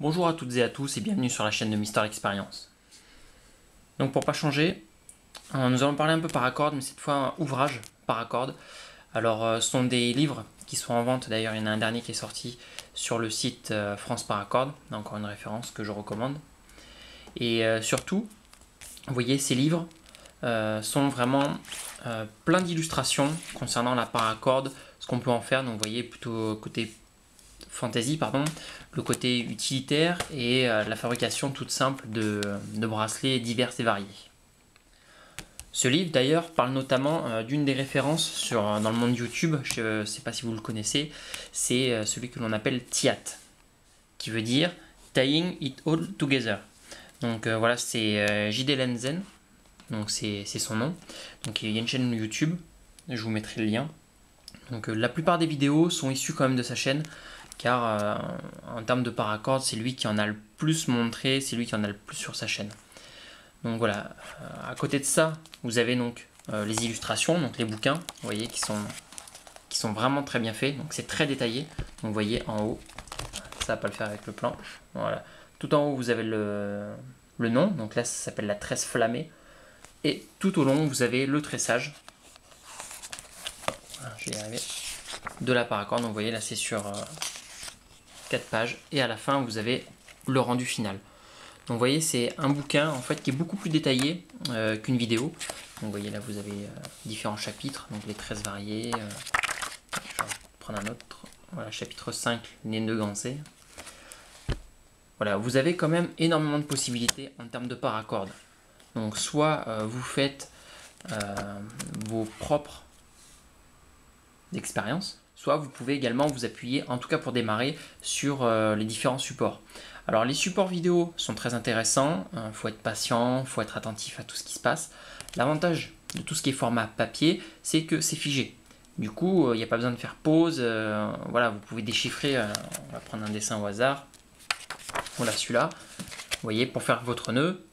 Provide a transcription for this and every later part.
Bonjour à toutes et à tous et bienvenue sur la chaîne de Mister Experience. Donc pour pas changer, nous allons parler un peu paracord, mais cette fois un ouvrage paracord. Alors ce sont des livres qui sont en vente, d'ailleurs il y en a un dernier qui est sorti sur le site France Paracord, encore une référence que je recommande. Et surtout, vous voyez ces livres sont vraiment plein d'illustrations concernant la paracord, ce qu'on peut en faire, donc vous voyez plutôt côté fantasy, pardon, le côté utilitaire et la fabrication toute simple de bracelets divers et variés. Ce livre d'ailleurs parle notamment d'une des références dans le monde YouTube, je ne sais pas si vous le connaissez, c'est celui que l'on appelle TIAT, qui veut dire Tying It All Together. Donc voilà, c'est JD Lenzen, donc c'est son nom. Donc il y a une chaîne YouTube, je vous mettrai le lien. Donc la plupart des vidéos sont issues quand même de sa chaîne, car en termes de paracord, c'est lui qui en a le plus montré, c'est lui qui en a le plus sur sa chaîne. Donc voilà, à côté de ça, vous avez donc les illustrations, donc les bouquins, vous voyez, qui sont vraiment très bien faits, donc c'est très détaillé. Donc vous voyez en haut, ça va pas le faire avec le plan, voilà. Tout en haut, vous avez le nom, donc là ça s'appelle la tresse flammée, et tout au long, vous avez le tressage. Voilà, je vais y arriver. De la paracord, donc vous voyez là c'est sur 4 pages et à la fin vous avez le rendu final. Donc vous voyez c'est un bouquin en fait qui est beaucoup plus détaillé qu'une vidéo. Donc vous voyez là vous avez différents chapitres, donc les tresses variées. Je vais prendre un autre. Voilà, chapitre 5, les nœuds gancés. Voilà, vous avez quand même énormément de possibilités en termes de paracord. Donc soit vous faites vos propres expériences, soit vous pouvez également vous appuyer, en tout cas pour démarrer, sur les différents supports. Alors les supports vidéo sont très intéressants, il faut être patient, il faut être attentif à tout ce qui se passe. L'avantage de tout ce qui est format papier, c'est que c'est figé. Du coup, il n'y a pas besoin de faire pause, voilà, vous pouvez déchiffrer, on va prendre un dessin au hasard, voilà celui-là, vous voyez, pour faire votre nœud,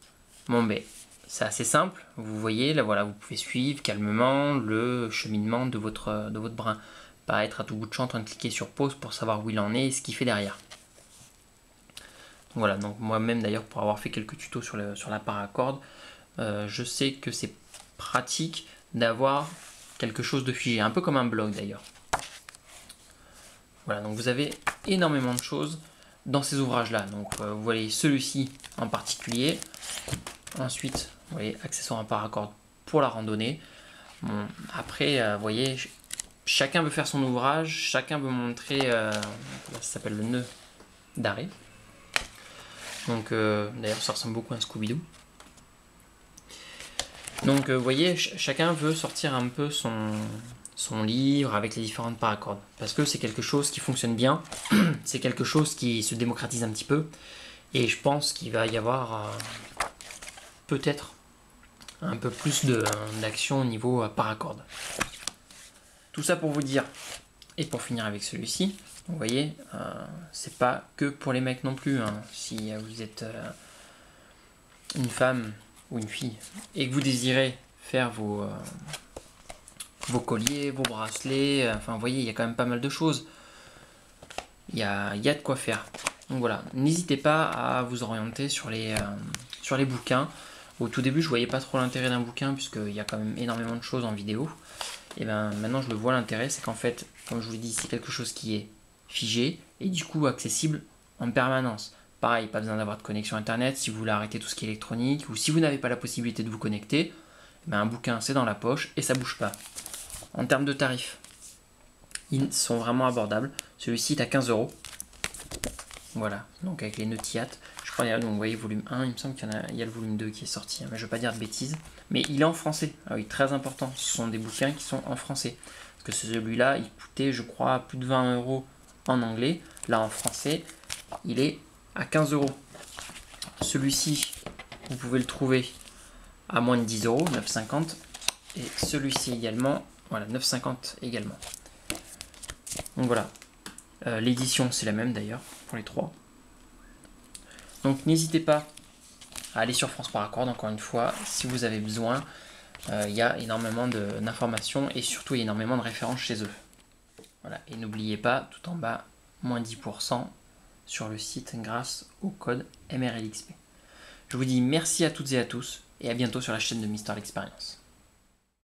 bon ben, c'est assez simple, vous voyez, là voilà, vous pouvez suivre calmement le cheminement de votre brin. Pas être à tout bout de champ en train de cliquer sur pause pour savoir où il en est et ce qu'il fait derrière. Voilà, donc moi-même d'ailleurs pour avoir fait quelques tutos sur la paracord, je sais que c'est pratique d'avoir quelque chose de figé, un peu comme un blog d'ailleurs. Voilà, donc vous avez énormément de choses dans ces ouvrages-là. Donc vous voyez celui-ci en particulier. Ensuite, vous voyez accessoires en paracord pour la randonnée. Bon, après, vous voyez, chacun veut faire son ouvrage, chacun veut montrer, ça s'appelle le nœud d'arrêt. Donc d'ailleurs ça ressemble beaucoup à un Scooby-Doo. Donc vous voyez, chacun veut sortir un peu son livre avec les différentes paracords. Parce que c'est quelque chose qui fonctionne bien, c'est quelque chose qui se démocratise un petit peu. Et je pense qu'il va y avoir peut-être un peu plus d'action au niveau paracord. Tout ça pour vous dire, et pour finir avec celui-ci, vous voyez, c'est pas que pour les mecs non plus. Hein. Si vous êtes une femme ou une fille et que vous désirez faire vos colliers, vos bracelets, enfin vous voyez, il y a quand même pas mal de choses. Il y a de quoi faire. Donc voilà, n'hésitez pas à vous orienter sur les bouquins. Au tout début, je voyais pas trop l'intérêt d'un bouquin puisqu'il y a quand même énormément de choses en vidéo. Et bien maintenant, je le vois l'intérêt, c'est qu'en fait, comme je vous l'ai dit, c'est quelque chose qui est figé et du coup accessible en permanence. Pareil, pas besoin d'avoir de connexion internet si vous voulez arrêter tout ce qui est électronique ou si vous n'avez pas la possibilité de vous connecter, ben un bouquin c'est dans la poche et ça bouge pas. En termes de tarifs, ils sont vraiment abordables. Celui-ci est à 15 €. Voilà, donc avec les nœuds TIAT. Je crois, donc vous voyez, volume 1, il me semble qu'il y a le volume 2 qui est sorti, mais je ne veux pas dire de bêtises. Mais il est en français, ah oui, très important, ce sont des bouquins qui sont en français. Parce que celui-là, il coûtait, je crois, plus de 20 € en anglais. Là, en français, il est à 15 €. Celui-ci, vous pouvez le trouver à moins de 10 €, 9,50 €. Et celui-ci également, voilà, 9,50 € également. Donc voilà, l'édition c'est la même d'ailleurs pour les trois. Donc n'hésitez pas à aller sur France Paracord, encore une fois, si vous avez besoin. Il y a énormément d'informations et surtout il y a énormément de références chez eux. Voilà. Et n'oubliez pas, tout en bas, moins 10%, sur le site grâce au code MRLXP. Je vous dis merci à toutes et à tous et à bientôt sur la chaîne de Mister l'Expérience.